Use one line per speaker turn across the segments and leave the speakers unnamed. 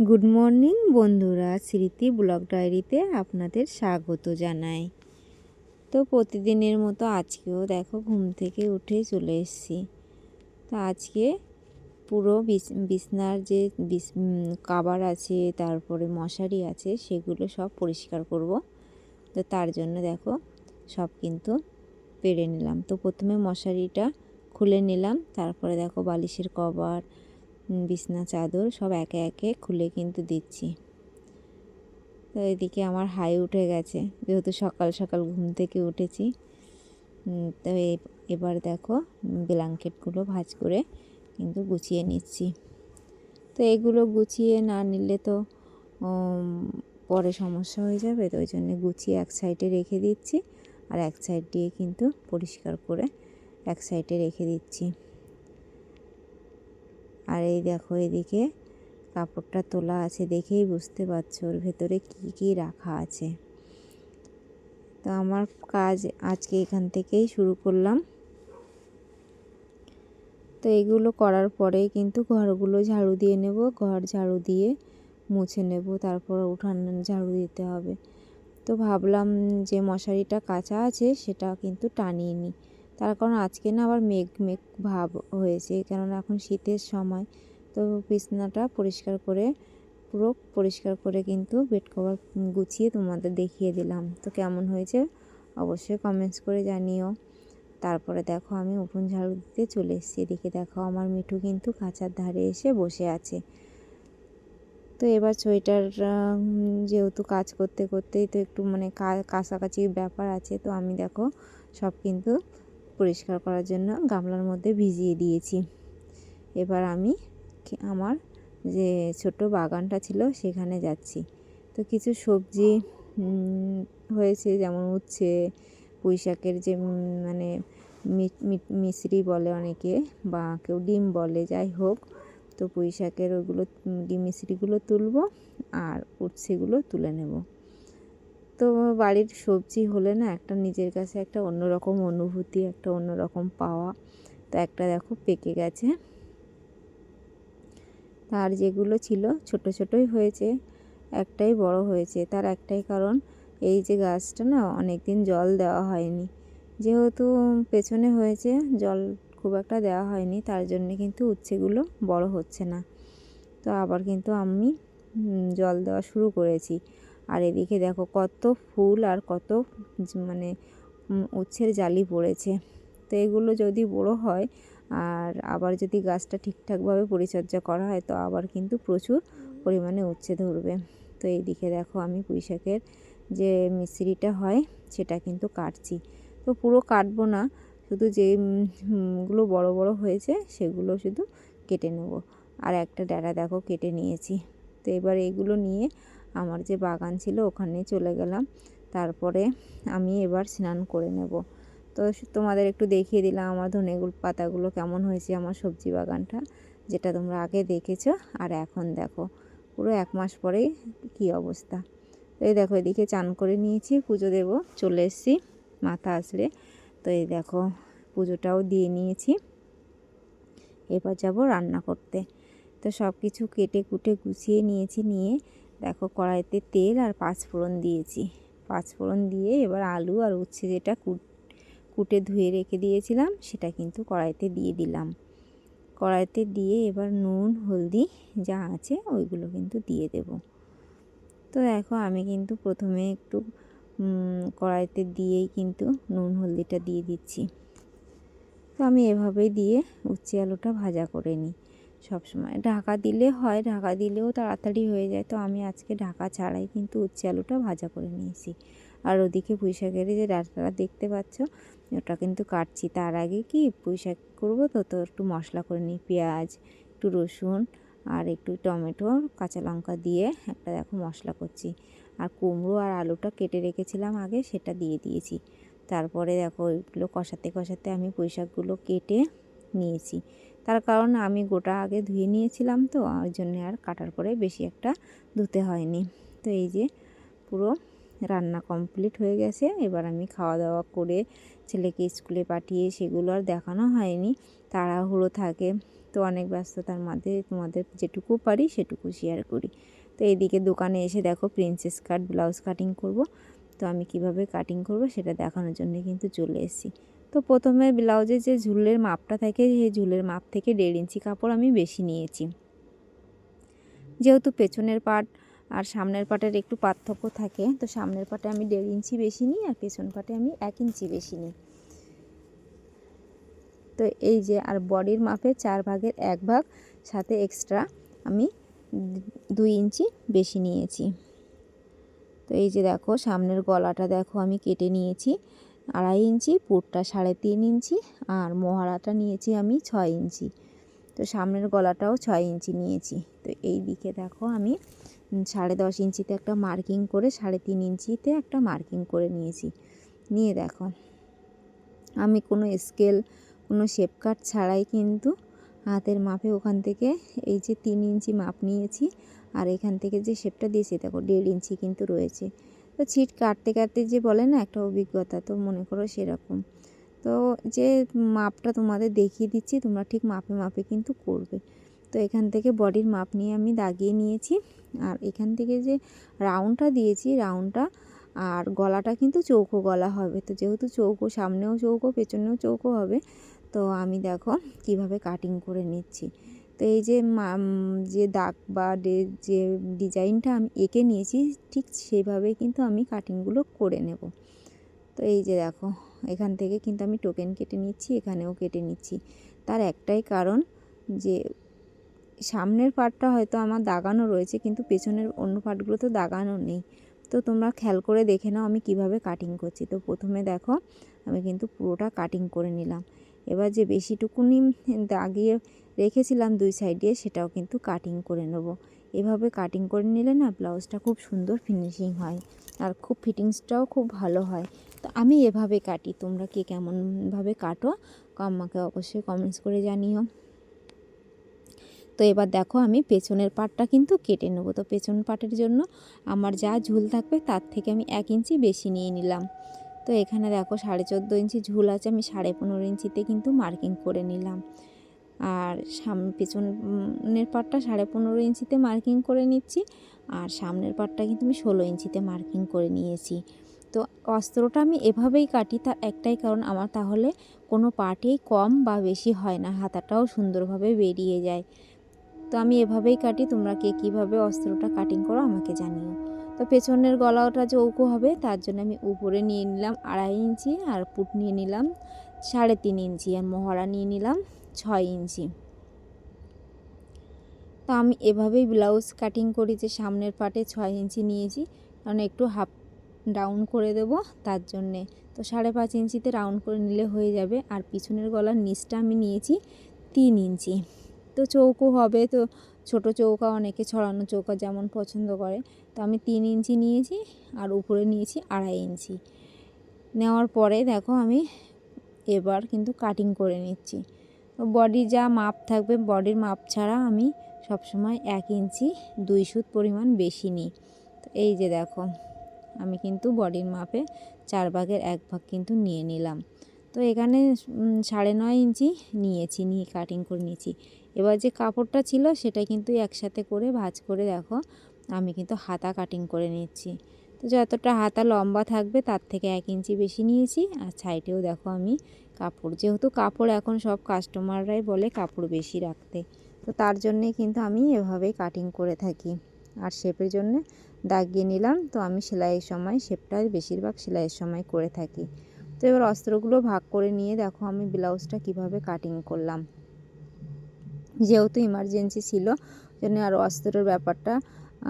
Good morning বন্ধুরা, স্মৃতি blog ডায়েরিতে আপনাদের স্বাগত জানাই। তো প্রতিদিনের মতো আজকেও দেখো ঘুম থেকে উঠে চলে এসেছি। তো আজকে পুরো বিছনার যে কভার আছে, তারপরে মশারি আছে, সেগুলো সব পরিষ্কার করব। তো তার জন্য দেখো সব কিন্তু পেরে নিলাম। তো প্রথমে মশারিটা খুলে নিলাম, তারপরে দেখো বালিশের কভার, বিছনা চাদর সব একে একে খুলে কিন্তু দিচ্ছি। তো এদিকে আমার হাই উঠে গেছে, যেহেতু সকাল সকাল ঘুম থেকে উঠেছি। তো এবার দেখো ব্ল্যাঙ্কেটগুলো ভাঁজ করে কিন্তু গুছিয়ে নিচ্ছি। তো এগুলো গুছিয়ে না নিলে তো পরে সমস্যা হয়ে যাবে, তো ওই জন্য গুছিয়ে এক সাইডে রেখে দিচ্ছি, আর এক সাইড দিয়ে কিন্তু পরিষ্কার করে এক সাইডে রেখে দিচ্ছি। আর এই দেখো এদিকে কাপড়টা তোলা আছে, দেখেই বুঝতে পারছো ওর ভেতরে কি কি রাখা আছে। তো আমার কাজ আজকে এখান থেকেই শুরু করলাম। তো এগুলো করার পরেই কিন্তু ঘরগুলো ঝাড়ু দিয়ে নেব, ঘর ঝাড়ু দিয়ে মুছে নেব, তারপর উঠান ঝাড়ু দিতে হবে। তো ভাবলাম যে মশারিটা কাঁচা আছে সেটা কিন্তু টানিয়ে নিই, তার কারণ আজকে না আবার মেঘ মেঘ ভাব হয়েছে, কেননা এখন শীতের সময়। তো বিছনাটা পুরো পরিষ্কার করে কিন্তু বেড কভার গুছিয়ে তোমাদের দেখিয়ে দিলাম। তো কেমন হয়েছে অবশ্যই কমেন্টস করে জানিও। তারপরে দেখো আমি উঠোন ঝাড়ু দিতে চলে এসেছি। এদিকে দেখো আমার মিঠু কিন্তু খাঁচার ধারে এসে বসে আছে। তো এবার সোয়েটার যেহেতু কাজ করতে করতেই তো একটু মানে কাছাকাছি ব্যাপার আছে, তো আমি দেখো সব কিন্তু পরিষ্কার করার জন্য গামলার মধ্যে ভিজিয়ে দিয়েছি। এবার আমি আমার যে ছোট বাগানটা ছিল সেখানে যাচ্ছি। তো কিছু সবজি হয়েছে, যেমন উচ্ছে, পুঁই শাকের যে মানে মিশ্রি বলে অনেকে, বা কেউ ডিম বলে, যাই হোক। তো পুঁই শাকের ওগুলো ডিম মিশ্রিগুলো তুলবো, আর উচ্ছেগুলো তুলে নেব। তো বাড়ির সবজি হলে না একটা নিজের কাছে একটা অন্যরকম অনুভূতি, একটা অন্যরকম পাওয়া। তো একটা দেখো পেকে গেছে, আর যেগুলো ছিল ছোট ছোটই হয়েছে, একটাই বড় হয়েছে। তার একটাই কারণ, এই যে গাছটা না অনেক দিন জল দেওয়া হয়নি, যেহেতু পেছনে হয়েছে জল খুব একটা দেওয়া হয়নি, তার জন্যে কিন্তু উচ্ছেগুলো বড় হচ্ছে না। তো আবার কিন্তু আমি জল দেওয়া শুরু করেছি। আর এদিকে দেখো কত ফুল আর কত মানে উচ্ছের জালি পড়েছে। তো এগুলো যদি বড় হয় আর আবার যদি গাছটা ঠিকঠাকভাবে পরিচর্যা করা হয়, তো আবার কিন্তু প্রচুর পরিমাণে উচ্ছে ধরবে। তো এইদিকে দেখো আমি পুঁই শাকের যে মিশ্রিটা হয় সেটা কিন্তু কাটছি। তো পুরো কাটবো না, শুধু যেগুলো বড় বড় হয়েছে সেগুলো শুধু কেটে নেব। আর একটা ডাঁটা দেখো কেটে নিয়েছি। তো এবার এগুলো নিয়ে আমার যে বাগান ছিল ওখানে চলে গেলাম। তারপরে আমি এবার স্নান করে নেব। তো তোমাদের একটু দেখিয়ে দিলাম আমার ধনে পাতাগুলো কেমন হয়েছে, আমার সবজি বাগানটা, যেটা তোমরা আগে দেখেছো। আর এখন দেখো পুরো 1 মাস পরেই কী অবস্থা। তো এই দেখো এদিকে চান করে নিয়েছি, পুজো দেব, চলে এসেছি মাথা আসলে। তো এই দেখো পুজোটাও দিয়ে নিয়েছি, এবার যাব রান্না করতে। তো সব কিছু কেটে কুটে গুছিয়ে নিয়েছি, নিয়ে দেখো কড়াইতে তেল আর পাঁচফোড়ন দিয়েছি। পাঁচফোড়ন দিয়ে এবার আলু আর উচ্ছে যেটা কুটে ধুয়ে রেখে দিয়েছিলাম সেটা কিন্তু কড়াইতে দিয়ে দিলাম। কড়াইতে দিয়ে এবার নুন হলদি যা আছে ওইগুলো কিন্তু দিয়ে দেব। তো দেখো আমি কিন্তু প্রথমে একটু কড়াইতে দিয়েই কিন্তু নুন হলদিটা দিয়ে দিচ্ছি। তো আমি এভাবেই দিয়ে উচ্ছে আলুটা ভাজা করে নিই সবসময়। ঢাকা দিলে হয়, ঢাকা দিলেও তাড়াতাড়ি হয়ে যায়, তো আমি আজকে ঢাকা ছাড়াই কিন্তু উচ্ছে আলুটা ভাজা করে নিয়েছি। আর ওদিকে পুঁই শাকের যে ডাঁটাটা দেখতে পাচ্ছ ওটা কিন্তু কাটছি। তার আগে কি পুঁই শাক করবো, তো একটু মশলা করে নিই, পেঁয়াজ, একটু রসুন আর একটু টমেটো, কাঁচা লঙ্কা দিয়ে একটা দেখো মশলা করছি। আর কুমড়ো আর আলুটা কেটে রেখেছিলাম আগে, সেটা দিয়ে দিয়েছি। তারপরে দেখো ওইগুলো কষাতে কষাতে আমি পুঁই শাকগুলো কেটে নিয়েছি। তার কারণ আমি গোটা আগে ধুয়ে নিয়েছিলাম, তো ওই জন্য আর কাটার পরে বেশি একটা ধুতে হয়নি। তো এই যে পুরো রান্না কমপ্লিট হয়ে গেছে। এবার আমি খাওয়া দাওয়া করে ছেলেকে স্কুলে পাঠিয়ে সেগুলো আর দেখানো হয়নি, তাড়াহুড়ো থাকে। তো অনেক ব্যস্ততার মধ্যে তোমাদের যেটুকু পারি সেটুকু শেয়ার করি। তো এইদিকে দোকানে এসে দেখো প্রিন্সেস কাট ব্লাউজ কাটিং করব। তো আমি কিভাবে কাটিং করব সেটা দেখানোর জন্য কিন্তু চলে এসেছি। তো প্রথমে ব্লাউজের যে ঝুলের মাপটা থাকে সেই ঝুলের মাপ থেকে 1.5 ইঞ্চি কাপড় আমি বেশি নিয়েছি। যেহেতু পেছনের পার্ট আর সামনের পার্টের একটু পার্থক্য থাকে, তো সামনের পার্টে আমি 1.5 ইঞ্চি বেশি নিই আর পেছন পার্টে আমি 1 ইঞ্চি বেশি নিই। তো এই যে আর বডির মাপে 4 ভাগের 1 ভাগ সাথে এক্সট্রা আমি 2 ইঞ্চি বেশি নিয়েছি। তো এই যে দেখো সামনের গলাটা দেখো আমি কেটে নিয়েছি 2.5 ইঞ্চি, পুরটা 3.5 ইঞ্চি আর মহড়াটা নিয়েছি আমি 6 ইঞ্চি। তো সামনের গলাটাও 6 ইঞ্চি নিয়েছি। তো এই দিকে দেখো আমি 10.5 ইঞ্চিতে একটা মার্কিং করে 3.5 ইঞ্চিতে একটা মার্কিং করে নিয়েছি। নিয়ে দেখো আমি কোনো স্কেল কোনো শেপ কাট ছাড়াই কিন্তু হাতের মাপে ওখান থেকে এই যে 3 ইঞ্চি মাপ নিয়েছি আর এখান থেকে যে শেপটা দিয়েছি দেখো 1.5 ইঞ্চি কিন্তু রয়েছে। তো ছিট কাটতে কাটতে যে বলে না একটা অভিজ্ঞতা, তো মনে করো সেরকম। তো যে মাপটা তোমাদের দেখিয়ে দিচ্ছি তোমরা ঠিক মাপে মাপে কিন্তু করবে। তো এখান থেকে বডির মাপ নিয়ে আমি দাগিয়ে নিয়েছি আর এখান থেকে যে রাউন্ডটা দিয়েছি রাউন্ডটা আর গলাটা কিন্তু চৌকো গলা হবে। তো যেহেতু চৌকো, সামনেও চৌকো পেছনেও চৌকো হবে, তো আমি দেখো কিভাবে কাটিং করে নিচ্ছি। তো এই যে যে দাগ বা যে ডিজাইনটা আমি এঁকে নিয়েছি ঠিক সেভাবেই কিন্তু আমি কাটিংগুলো করে নেব। তো এই যে দেখো এখান থেকে কিন্তু আমি টোকেন কেটে নিচ্ছি, এখানেও কেটে নিচ্ছি। তার একটাই কারণ যে সামনের পার্টটা হয়তো আমার দাগানো রয়েছে কিন্তু পেছনের অন্য পার্টগুলো তো দাগানো নেই। তো তোমরা খেয়াল করে দেখে নাও আমি কিভাবে কাটিং করছি। তো প্রথমে দেখো আমি কিন্তু পুরোটা কাটিং করে নিলাম। এবার যে বেশিটুকুনি দাগিয়ে রেখেছিলাম 2 সাইডে সেটাও কিন্তু কাটিং করে নেব। এভাবে কাটিং করে নিলে না ব্লাউজটা খুব সুন্দর ফিনিশিং হয় আর খুব ফিটিংসটাও খুব ভালো হয়। তো আমি এভাবে কাটি, তোমরা কে কেমনভাবে কাটো আমাকে অবশ্যই কমেন্টস করে জানিও। তো এবার দেখো আমি পেছনের পার্টটা কিন্তু কেটে নেব। তো পেছন পার্টের জন্য আমার যা ঝুল থাকবে তার থেকে আমি 1 ইঞ্চি বেশি নিয়ে নিলাম। তো এখানে দেখো 14.5 ইঞ্চি ঝুল আছে, আমি 15.5 ইঞ্চিতে কিন্তু মার্কিং করে নিলাম। আর পেছনের পার্টটা 15.5 ইঞ্চিতে মার্কিং করে নিচ্ছি আর সামনের পার্টটা কিন্তু আমি 16 ইঞ্চিতে মার্কিং করে নিয়েছি। তো অস্ত্রটা আমি এভাবেই কাটি, তার একটাই কারণ আমার তাহলে কোনো পার্টেই কম বা বেশি হয় না, হাতাটাও সুন্দরভাবে বেরিয়ে যায়। তো আমি এভাবেই কাটি, তোমরা কে কীভাবে অস্ত্রটা কাটিং করো আমাকে জানিও। তো পেছনের গলাটা চৌকো হবে তার জন্য আমি উপরে নিয়ে নিলাম 2.5 ইঞ্চি আর পুট নিয়ে নিলাম 3.5 ইঞ্চি আর মহড়া নিয়ে নিলাম 6 ইঞ্চি। তো আমি এভাবেই ব্লাউজ কাটিং করি যে সামনের পার্টে 6 ইঞ্চি নিয়েছি কারণ একটু হাফ ডাউন করে দেব তার জন্যে। তো 5.5 ইঞ্চিতে রাউন্ড করে নিলে হয়ে যাবে। আর পিছনের গলার নিচটা আমি নিয়েছি 3 ইঞ্চি। তো চৌকো হবে, তো ছোট চৌকা অনেকে ছড়ানো চৌকা যেমন পছন্দ করে, তো আমি 3 ইঞ্চি নিয়েছি আর উপরে নিয়েছি 2.5 ইঞ্চি। নেওয়ার পরে দেখো আমি এবার কিন্তু কাটিং করে নিচ্ছি। তো বডি যা মাপ থাকবে বডির মাপ ছাড়া আমি সবসময় 1 ইঞ্চি 2 সুত পরিমাণ বেশি নিই। তো এই যে দেখো আমি কিন্তু বডির মাপে 4 ভাগের 1 ভাগ কিন্তু নিয়ে নিলাম। তো এখানে 9.5 ইঞ্চি নিয়েছি, নিয়ে কাটিং করে নিয়েছি। এবার যে কাপড়টা ছিল সেটা কিন্তু একসাথে করে ভাঁজ করে দেখো আমি কিন্তু হাতা কাটিং করে নিচ্ছি। তো যতটা হাতা লম্বা থাকবে তার থেকে 1 ইঞ্চি বেশি নিয়েছি আর সাইডেও দেখো আমি কাপড়, যেহেতু কাপড় এখন সব কাস্টমাররাই বলে কাপড় বেশি রাখতে, তো তার জন্যে কিন্তু আমি এভাবেই কাটিং করে থাকি। আর শেপের জন্য দাগিয়ে নিলাম। তো আমি সেলাইয়ের সময় শেপটা বেশিরভাগ সেলাইয়ের সময় করে থাকি। তো এবার অস্ত্রগুলো ভাগ করে নিয়ে দেখো আমি ব্লাউজটা কিভাবে কাটিং করলাম। যেহেতু ইমার্জেন্সি ছিল জন্য আর অস্ত্রের ব্যাপারটা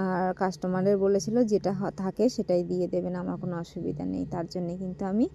আর কাস্টমারের বলেছিল যেটা থাকে সেটাই দিয়ে দেবেন, আমার কোনো অসুবিধা নেই। তার জন্যে কিন্তু আমি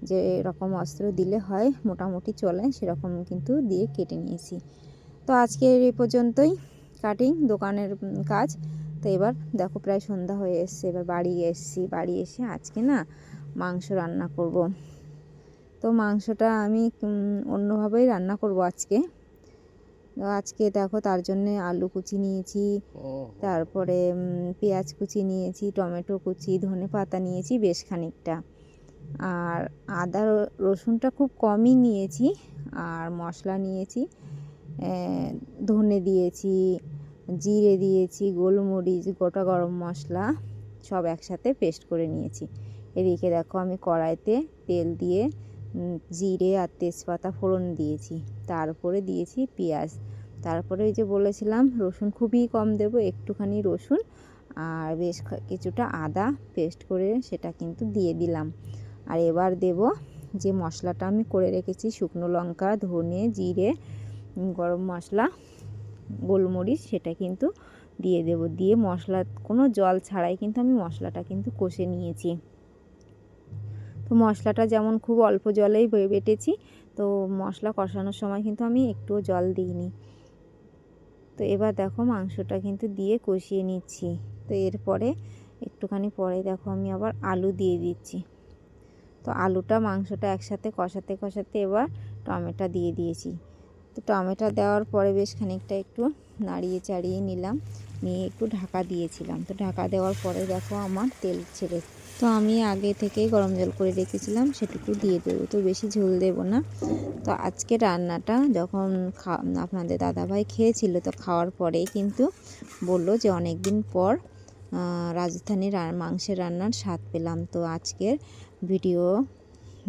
যে রকম অস্ত্র দিলে হয় মোটামুটি চলে সেরকম কিন্তু দিয়ে কেটে নিয়েছি। তো আজকে এই পর্যন্তই কাটিং দোকানের কাজ। তো এবার দেখো প্রায় সন্ধ্যা হয়ে এসছে, এবার বাড়ি এসছি, বাড়ি এসে আজকে না মাংস রান্না করব। তো মাংসটা আমি অন্যভাবেই রান্না করব আজকে। আজকে দেখো তার জন্যে আলু কুচি নিয়েছি, তারপরে পেঁয়াজ কুচি নিয়েছি, টমেটো কুচি, ধনেপাতা নিয়েছি বেশ খানিকটা, আর আদা রসুনটা খুব কমই নিয়েছি, আর মশলা নিয়েছি ধনে দিয়েছি, জিরে দিয়েছি, গোলমরিচ, গোটা গরম মশলা সব একসাথে পেস্ট করে নিয়েছি। এদিকে দেখো আমি কড়াইতে তেল দিয়ে জিরে আর তেজপাতা ফোড়ন দিয়েছি, তারপরে দিয়েছি পেঁয়াজ, তারপরে ওই যে বলেছিলাম রসুন খুবই কম দেব, একটুখানি রসুন আর বেশ কিছুটা আদা পেস্ট করে সেটা কিন্তু দিয়ে দিলাম। আর এবার দেব যে মশলাটা আমি করে রেখেছি, শুকনো লঙ্কা, ধনে, জিরে, গরম মশলা, গোলমরিচ, সেটা কিন্তু দিয়ে দেব। দিয়ে মশলা কোনো জল ছাড়াই কিন্তু আমি মশলাটা কিন্তু কষে নিয়েছি। তো মশলাটা যেমন খুব অল্প জলেই বেটেছি, তো মশলা কষানোর সময় কিন্তু আমি একটুও জল দিইনি। তো এবার দেখো মাংসটা কিন্তু দিয়ে কষিয়ে নিচ্ছি। তো এরপরে একটুখানি পরে দেখো আমি আবার আলু দিয়ে দিচ্ছি। তো আলুটা মাংসটা একসাথে কষাতে কষাতে এবার টমেটো দিয়ে দিয়েছি। তো টমেটো দেওয়ার পরে বেশ খানিকটা একটু নাড়িয়ে চাড়িয়ে নিলাম, নিয়ে একটু ঢাকা দিয়েছিলাম। তো ঢাকা দেওয়ার পরে দেখো আমার তেল ছেড়ে, তো আমি আগে থেকেই গরম জল করে রেখেছিলাম, সেটুকু দিয়ে দেবো, তো বেশি ঝোল দেবো না। তো আজকে রান্নাটা যখন আপনাদের দাদাভাই খেয়েছিল, তো খাওয়ার পরেই কিন্তু বলল যে অনেক দিন পর রাজস্থানি মাংসের রান্নার স্বাদ পেলাম। তো আজকের ভিডিও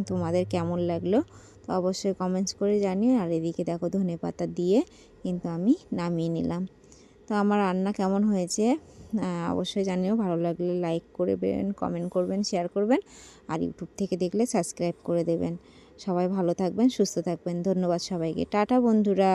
তোমাদের কেমন লাগলো তো অবশ্যই কমেন্টস করে জানিও। আর এদিকে দেখো ধনেপাতা দিয়ে কিন্তু আমি নামিয়ে নিলাম। তো আমার রান্না কেমন হয়েছে অবশ্যই জানিও। ভালো লাগলে লাইক করবেন, কমেন্ট করবেন, শেয়ার করবেন, আর ইউটিউব থেকে দেখলে সাবস্ক্রাইব করে দেবেন। সবাই ভালো থাকবেন, সুস্থ থাকবেন। ধন্যবাদ সবাইকে। টাটা বন্ধুরা।